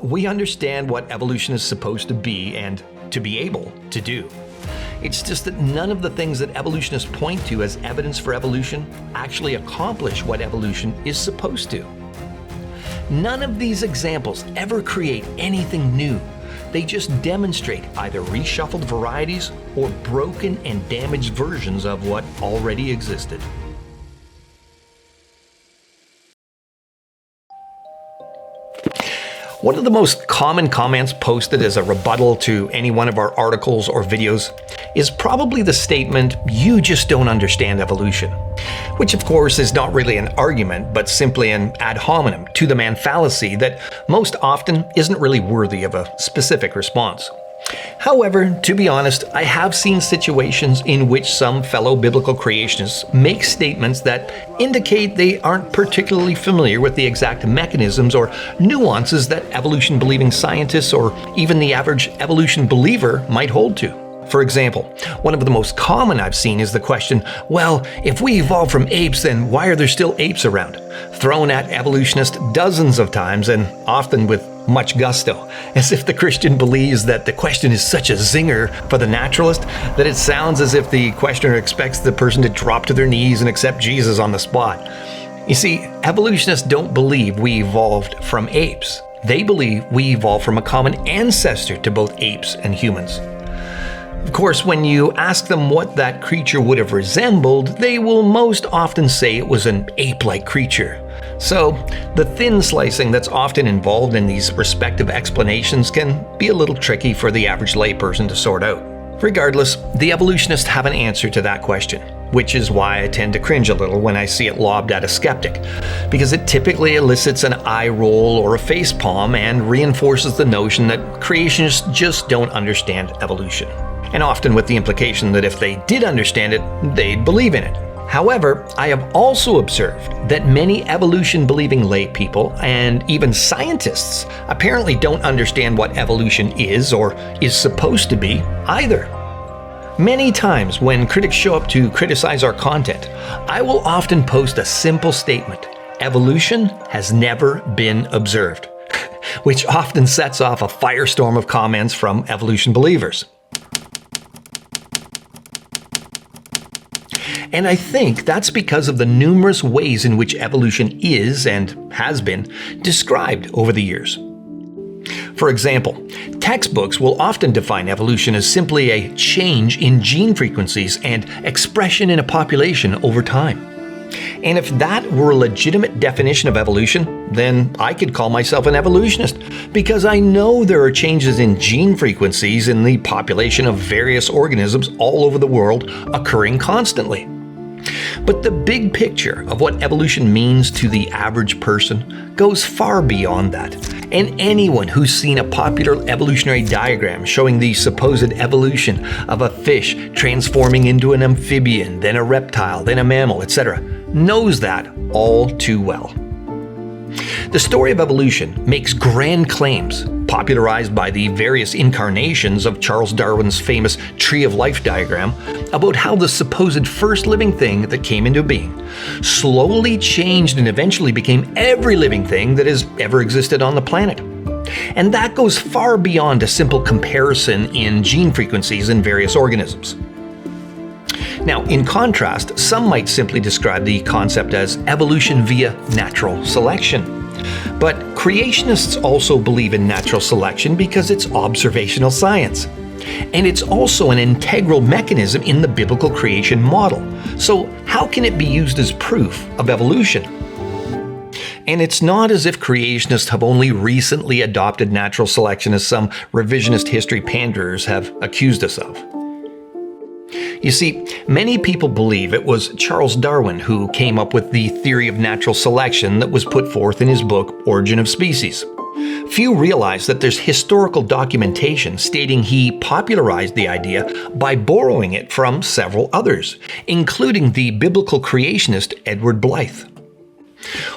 We understand what evolution is supposed to be and to be able to do. It's just that none of the things that evolutionists point to as evidence for evolution actually accomplish what evolution is supposed to. None of these examples ever create anything new. They just demonstrate either reshuffled varieties or broken and damaged versions of what already existed. One of the most common comments posted as a rebuttal to any one of our articles or videos is probably the statement, "You just don't understand evolution," which of course is not really an argument, but simply an ad hominem to the man fallacy that most often isn't really worthy of a specific response. However, to be honest, I have seen situations in which some fellow biblical creationists make statements that indicate they aren't particularly familiar with the exact mechanisms or nuances that evolution-believing scientists or even the average evolution believer might hold to. For example, one of the most common I've seen is the question, well, if we evolved from apes, then why are there still apes around? Thrown at evolutionists dozens of times and often with much gusto, as if the Christian believes that the question is such a zinger for the naturalist that it sounds as if the questioner expects the person to drop to their knees and accept Jesus on the spot. You see, evolutionists don't believe we evolved from apes. They believe we evolved from a common ancestor to both apes and humans. Of course, when you ask them what that creature would have resembled, they will most often say it was an ape-like creature. So, the thin slicing that's often involved in these respective explanations can be a little tricky for the average layperson to sort out. Regardless, the evolutionists have an answer to that question, which is why I tend to cringe a little when I see it lobbed at a skeptic, because it typically elicits an eye roll or a facepalm and reinforces the notion that creationists just don't understand evolution. And often with the implication that if they did understand it, they'd believe in it. However, I have also observed that many evolution-believing lay people and even scientists apparently don't understand what evolution is or is supposed to be either. Many times when critics show up to criticize our content, I will often post a simple statement, "Evolution has never been observed," which often sets off a firestorm of comments from evolution believers. And I think that's because of the numerous ways in which evolution is and has been described over the years. For example, textbooks will often define evolution as simply a change in gene frequencies and expression in a population over time. And if that were a legitimate definition of evolution, then I could call myself an evolutionist, because I know there are changes in gene frequencies in the population of various organisms all over the world occurring constantly. But the big picture of what evolution means to the average person goes far beyond that. And anyone who's seen a popular evolutionary diagram showing the supposed evolution of a fish transforming into an amphibian, then a reptile, then a mammal, etc., knows that all too well. The story of evolution makes grand claims, popularized by the various incarnations of Charles Darwin's famous Tree of Life diagram, about how the supposed first living thing that came into being slowly changed and eventually became every living thing that has ever existed on the planet. And that goes far beyond a simple comparison in gene frequencies in various organisms. Now, in contrast, some might simply describe the concept as evolution via natural selection. But creationists also believe in natural selection because it's observational science. And it's also an integral mechanism in the biblical creation model. So how can it be used as proof of evolution? And it's not as if creationists have only recently adopted natural selection as some revisionist history panderers have accused us of. You see, many people believe it was Charles Darwin who came up with the theory of natural selection that was put forth in his book, Origin of Species. Few realize that there's historical documentation stating he popularized the idea by borrowing it from several others, including the biblical creationist Edward Blyth.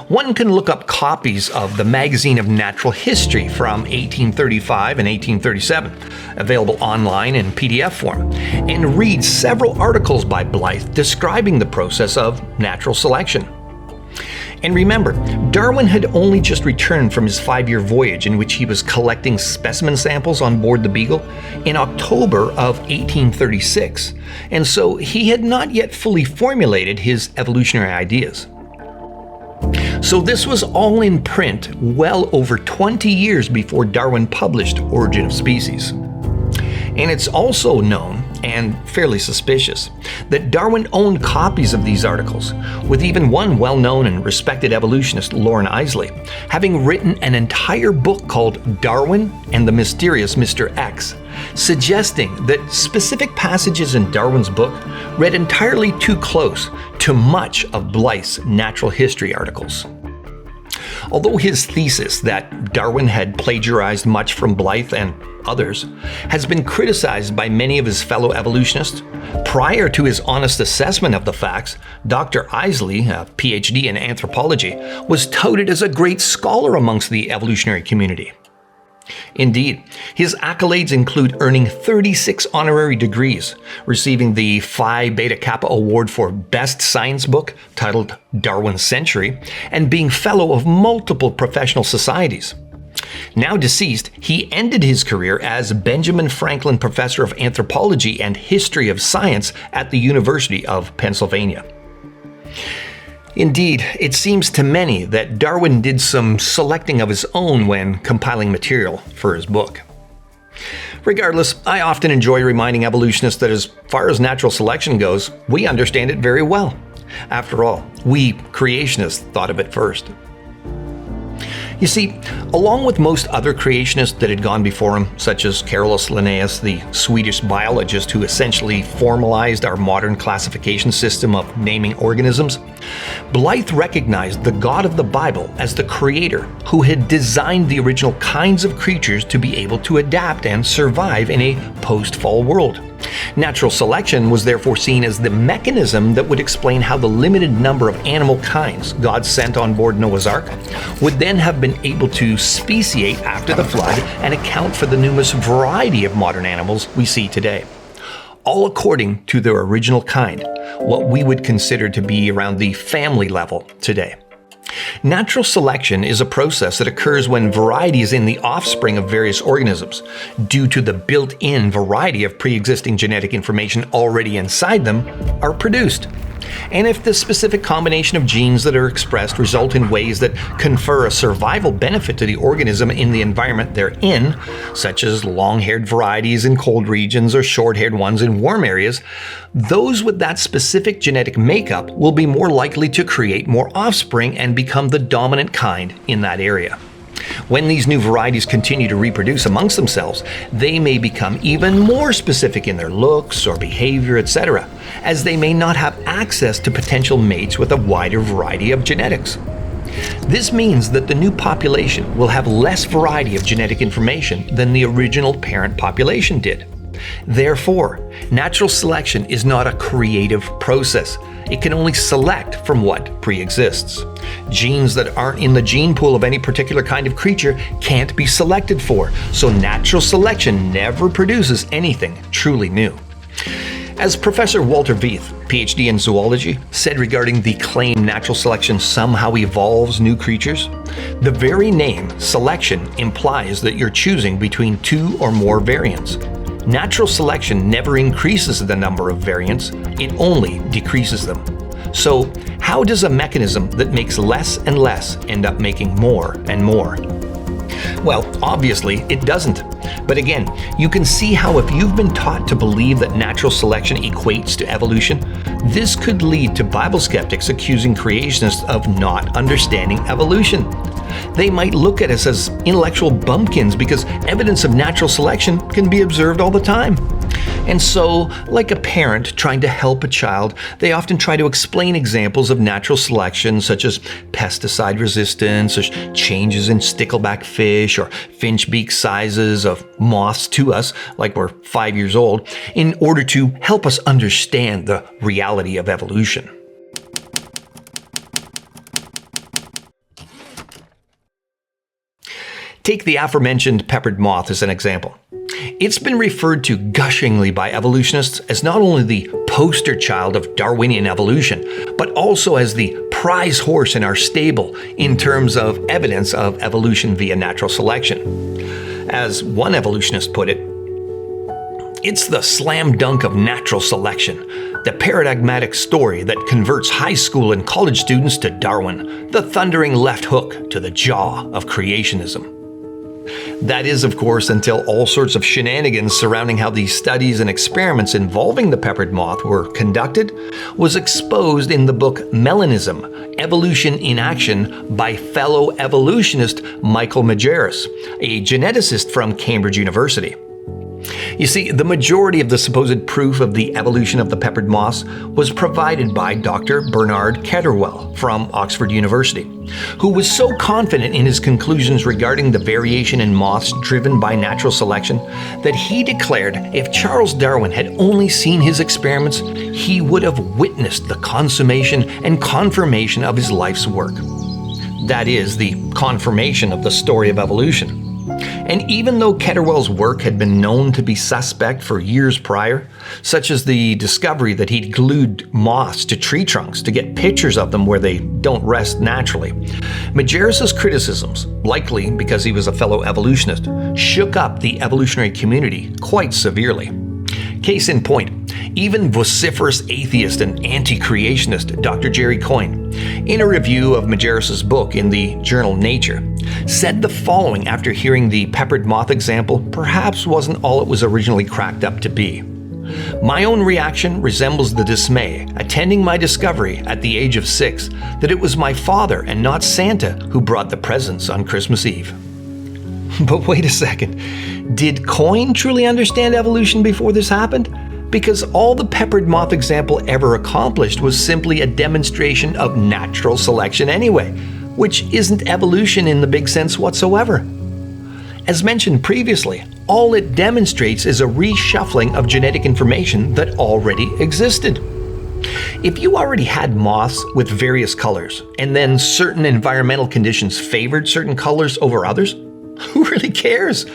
One can look up copies of the Magazine of Natural History from 1835 and 1837, available online in PDF form, and read several articles by Blyth describing the process of natural selection. And remember, Darwin had only just returned from his 5-year voyage in which he was collecting specimen samples on board the Beagle in October of 1836, and so he had not yet fully formulated his evolutionary ideas. So this was all in print well over 20 years before Darwin published Origin of Species. And it's also known, and fairly suspicious, that Darwin owned copies of these articles, with even one well-known and respected evolutionist, Loren Eiseley, having written an entire book called Darwin and the Mysterious Mr. X, suggesting that specific passages in Darwin's book read entirely too close to much of Blyth's natural history articles. Although his thesis that Darwin had plagiarized much from Blyth and others has been criticized by many of his fellow evolutionists, prior to his honest assessment of the facts, Dr. Eiseley, a PhD in anthropology, was touted as a great scholar amongst the evolutionary community. Indeed, his accolades include earning 36 honorary degrees, receiving the Phi Beta Kappa Award for Best Science Book, titled Darwin's Century, and being fellow of multiple professional societies. Now deceased, he ended his career as Benjamin Franklin Professor of Anthropology and History of Science at the University of Pennsylvania. Indeed, it seems to many that Darwin did some selecting of his own when compiling material for his book. Regardless, I often enjoy reminding evolutionists that as far as natural selection goes, we understand it very well. After all, we creationists thought of it first. You see, along with most other creationists that had gone before him, such as Carolus Linnaeus, the Swedish biologist who essentially formalized our modern classification system of naming organisms, Blyth recognized the God of the Bible as the creator who had designed the original kinds of creatures to be able to adapt and survive in a post-fall world. Natural selection was therefore seen as the mechanism that would explain how the limited number of animal kinds God sent on board Noah's Ark would then have been able to speciate after the flood and account for the numerous variety of modern animals we see today. All according to their original kind, what we would consider to be around the family level today. Natural selection is a process that occurs when varieties in the offspring of various organisms, due to the built-in variety of pre-existing genetic information already inside them, are produced. And if the specific combination of genes that are expressed result in ways that confer a survival benefit to the organism in the environment they're in, such as long-haired varieties in cold regions or short-haired ones in warm areas, those with that specific genetic makeup will be more likely to create more offspring and become the dominant kind in that area. When these new varieties continue to reproduce amongst themselves, they may become even more specific in their looks or behavior, etc., as they may not have access to potential mates with a wider variety of genetics. This means that the new population will have less variety of genetic information than the original parent population did. Therefore, natural selection is not a creative process. It can only select from what pre-exists. Genes that aren't in the gene pool of any particular kind of creature can't be selected for, so natural selection never produces anything truly new. As Professor Walter Veith, PhD in zoology, said regarding the claim natural selection somehow evolves new creatures, the very name selection implies that you're choosing between two or more variants. Natural selection never increases the number of variants, it only decreases them. So, how does a mechanism that makes less and less end up making more and more? Well, obviously, it doesn't. But again, you can see how if you've been taught to believe that natural selection equates to evolution, this could lead to Bible skeptics accusing creationists of not understanding evolution. They might look at us as intellectual bumpkins because evidence of natural selection can be observed all the time. And so, like a parent trying to help a child, they often try to explain examples of natural selection such as pesticide resistance, or changes in stickleback fish, or finch beak sizes of moths to us, like we're 5 years old, in order to help us understand the reality of evolution. Take the aforementioned peppered moth as an example. It's been referred to gushingly by evolutionists as not only the poster child of Darwinian evolution, but also as the prize horse in our stable in terms of evidence of evolution via natural selection. As one evolutionist put it, it's the slam dunk of natural selection, the paradigmatic story that converts high school and college students to Darwin, the thundering left hook to the jaw of creationism. That is, of course, until all sorts of shenanigans surrounding how these studies and experiments involving the peppered moth were conducted was exposed in the book Melanism, Evolution in Action by fellow evolutionist Michael Majerus, a geneticist from Cambridge University. You see, the majority of the supposed proof of the evolution of the peppered moths was provided by Dr. Bernard Ketterwell from Oxford University, who was so confident in his conclusions regarding the variation in moths driven by natural selection that he declared if Charles Darwin had only seen his experiments, he would have witnessed the consummation and confirmation of his life's work. That is, the confirmation of the story of evolution. And even though Ketterwell's work had been known to be suspect for years prior, such as the discovery that he'd glued moths to tree trunks to get pictures of them where they don't rest naturally, Majerus's criticisms, likely because he was a fellow evolutionist, shook up the evolutionary community quite severely. Case in point, even vociferous atheist and anti-creationist Dr. Jerry Coyne, in a review of Majerus's book in the journal Nature, said the following after hearing the peppered moth example perhaps wasn't all it was originally cracked up to be. My own reaction resembles the dismay attending my discovery at the age of 6 that it was my father and not Santa who brought the presents on Christmas Eve. But wait a second, did Coyne truly understand evolution before this happened? Because all the peppered moth example ever accomplished was simply a demonstration of natural selection anyway, which isn't evolution in the big sense whatsoever. As mentioned previously, all it demonstrates is a reshuffling of genetic information that already existed. If you already had moths with various colors, and then certain environmental conditions favored certain colors over others, who really cares?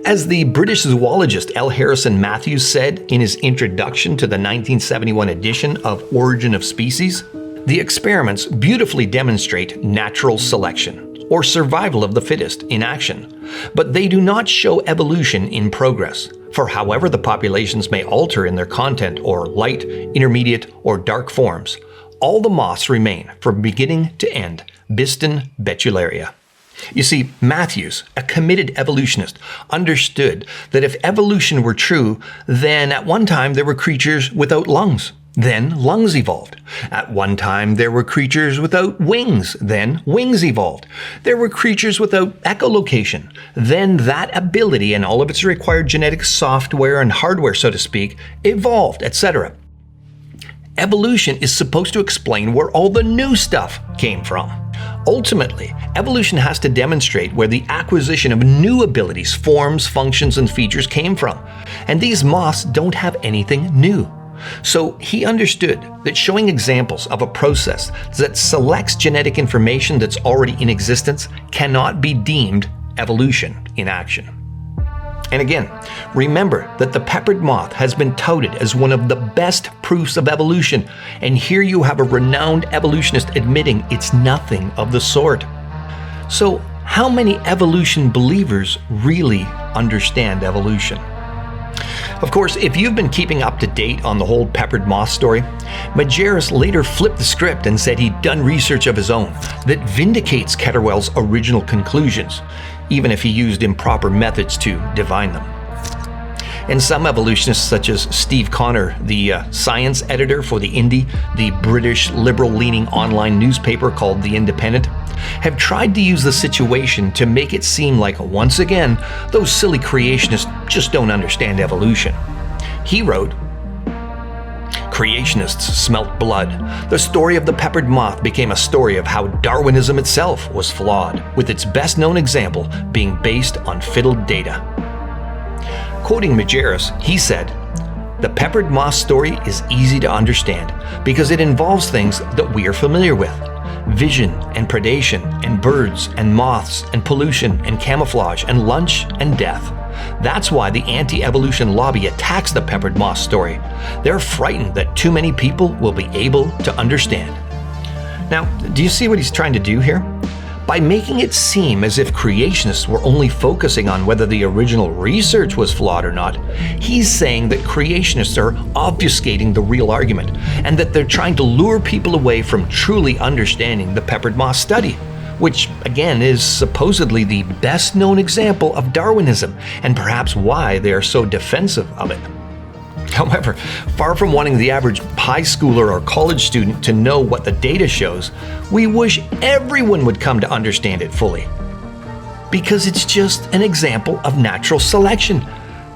As the British zoologist L. Harrison Matthews said in his introduction to the 1971 edition of Origin of Species, the experiments beautifully demonstrate natural selection, or survival of the fittest, in action, but they do not show evolution in progress, for however the populations may alter in their content or light, intermediate, or dark forms, all the moths remain from beginning to end, Biston Betularia. You see, Matthews, a committed evolutionist, understood that if evolution were true, then at one time there were creatures without lungs. Then lungs evolved. At one time there were creatures without wings. Then wings evolved. There were creatures without echolocation. Then that ability and all of its required genetic software and hardware, so to speak, evolved, etc. Evolution is supposed to explain where all the new stuff came from. Ultimately, evolution has to demonstrate where the acquisition of new abilities, forms, functions, and features came from. And these moths don't have anything new. So he understood that showing examples of a process that selects genetic information that's already in existence cannot be deemed evolution in action. And again, remember that the peppered moth has been touted as one of the best proofs of evolution, and here you have a renowned evolutionist admitting it's nothing of the sort. So, how many evolution believers really understand evolution? Of course, if you've been keeping up to date on the whole peppered moth story, Majerus later flipped the script and said he'd done research of his own that vindicates Ketterwell's original conclusions, even if he used improper methods to divine them. And some evolutionists, such as Steve Connor, the science editor for the Indie, the British liberal-leaning online newspaper called The Independent, have tried to use the situation to make it seem like, once again, those silly creationists just don't understand evolution. He wrote, "Creationists smelt blood. The story of the peppered moth became a story of how Darwinism itself was flawed, with its best-known example being based on fiddled data." Quoting Majerus, he said, "The peppered moth story is easy to understand because it involves things that we are familiar with. vision and predation and birds and moths and pollution and camouflage and lunch and death. That's why the anti-evolution lobby attacks the peppered moth story. They're frightened that too many people will be able to understand. Now, do you see what he's trying to do here? By making it seem as if creationists were only focusing on whether the original research was flawed or not, he's saying that creationists are obfuscating the real argument and that they're trying to lure people away from truly understanding the peppered moth study, which again is supposedly the best known example of Darwinism and perhaps why they are so defensive of it. However, far from wanting the average high schooler or college student to know what the data shows, we wish everyone would come to understand it fully. Because it's just an example of natural selection,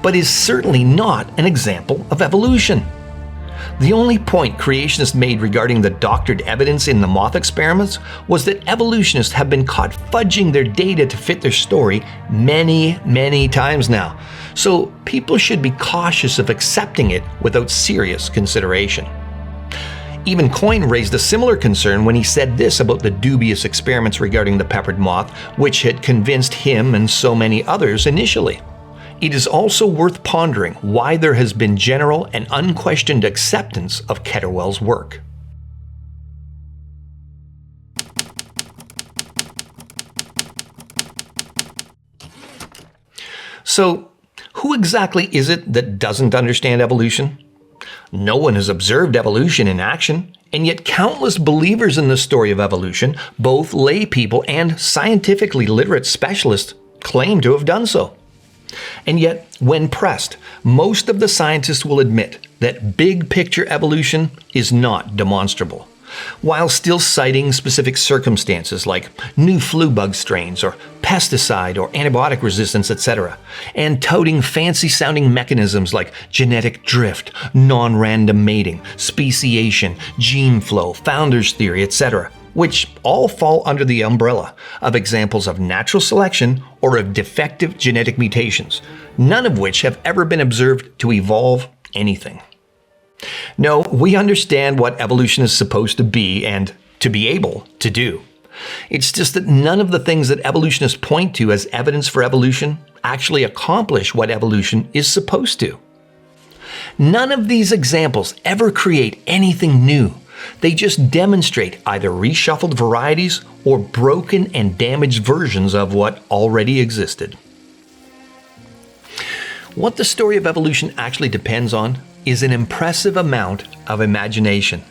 but is certainly not an example of evolution. The only point creationists made regarding the doctored evidence in the moth experiments was that evolutionists have been caught fudging their data to fit their story many times now. So people should be cautious of accepting it without serious consideration. Even Coyne raised a similar concern when he said this about the dubious experiments regarding the peppered moth, which had convinced him and so many others initially. It is also worth pondering why there has been general and unquestioned acceptance of Ketterwell's work. So, who exactly is it that doesn't understand evolution? No one has observed evolution in action, and yet countless believers in the story of evolution, both lay people and scientifically literate specialists, claim to have done so. And yet, when pressed, most of the scientists will admit that big picture evolution is not demonstrable, while still citing specific circumstances like new flu bug strains or pesticide or antibiotic resistance, etc., and touting fancy-sounding mechanisms like genetic drift, non-random mating, speciation, gene flow, founder's theory, etc., which all fall under the umbrella of examples of natural selection or of defective genetic mutations, none of which have ever been observed to evolve anything. No, we understand what evolution is supposed to be and to be able to do. It's just that none of the things that evolutionists point to as evidence for evolution actually accomplish what evolution is supposed to. None of these examples ever create anything new. They just demonstrate either reshuffled varieties or broken and damaged versions of what already existed. What the story of evolution actually depends on is an impressive amount of imagination,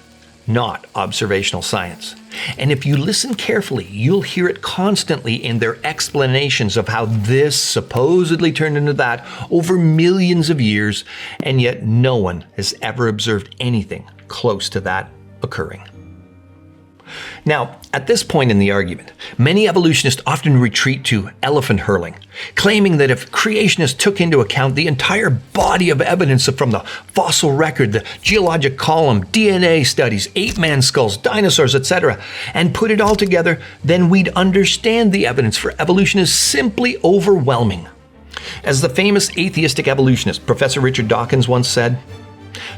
not observational science. And if you listen carefully, you'll hear it constantly in their explanations of how this supposedly turned into that over millions of years, and yet no one has ever observed anything close to that occurring. Now, at this point in the argument, many evolutionists often retreat to elephant hurling, claiming that if creationists took into account the entire body of evidence from the fossil record, the geologic column, DNA studies, ape-man skulls, dinosaurs, etc., and put it all together, then we'd understand the evidence for evolution is simply overwhelming. As the famous atheistic evolutionist Professor Richard Dawkins once said,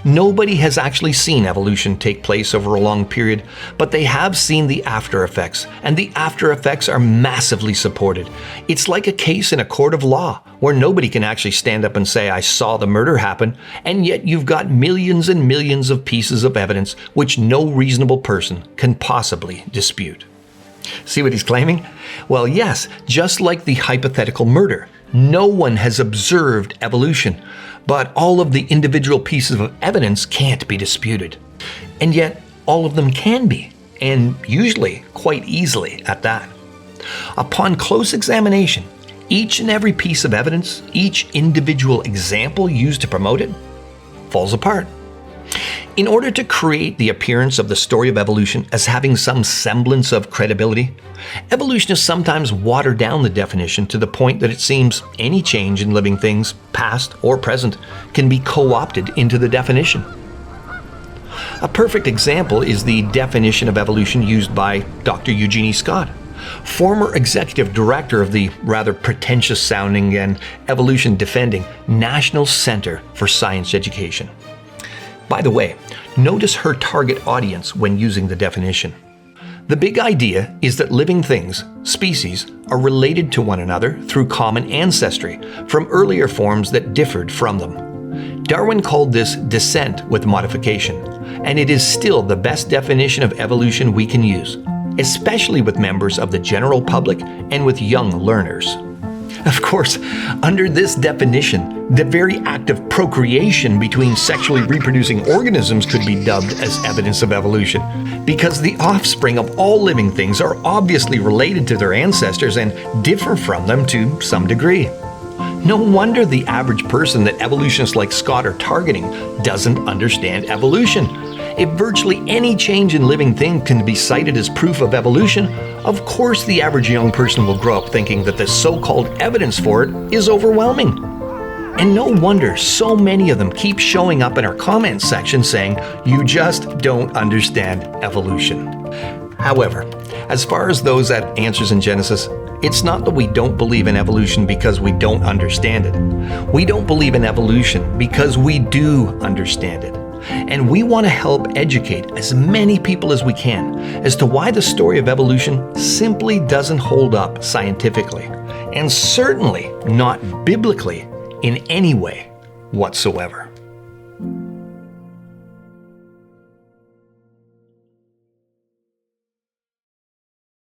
"Nobody has actually seen evolution take place over a long period, but they have seen the after effects, and the after effects are massively supported. It's like a case in a court of law, where nobody can actually stand up and say, 'I saw the murder happen,' and yet you've got millions and millions of pieces of evidence which no reasonable person can possibly dispute." See what he's claiming? Well, yes, just like the hypothetical murder, no one has observed evolution, but all of the individual pieces of evidence can't be disputed. And yet, all of them can be, and usually quite easily at that. Upon close examination, each and every piece of evidence, each individual example used to promote it, falls apart. In order to create the appearance of the story of evolution as having some semblance of credibility, evolutionists sometimes water down the definition to the point that it seems any change in living things, past or present, can be co-opted into the definition. A perfect example is the definition of evolution used by Dr. Eugenie Scott, former executive director of the rather pretentious-sounding and evolution-defending National Center for Science Education. By the way, notice her target audience when using the definition. The big idea is that living things, species, are related to one another through common ancestry from earlier forms that differed from them. Darwin called this descent with modification, and it is still the best definition of evolution we can use, especially with members of the general public and with young learners. Of course, under this definition, the very act of procreation between sexually reproducing organisms could be dubbed as evidence of evolution, because the offspring of all living things are obviously related to their ancestors and differ from them to some degree. No wonder the average person that evolutionists like Scott are targeting doesn't understand evolution. If virtually any change in living thing can be cited as proof of evolution, of course the average young person will grow up thinking that the so-called evidence for it is overwhelming. And no wonder so many of them keep showing up in our comment section saying, "You just don't understand evolution." However, as far as those at Answers in Genesis, it's not that we don't believe in evolution because we don't understand it. We don't believe in evolution because we do understand it. And we want to help educate as many people as we can as to why the story of evolution simply doesn't hold up scientifically, and certainly not biblically in any way whatsoever.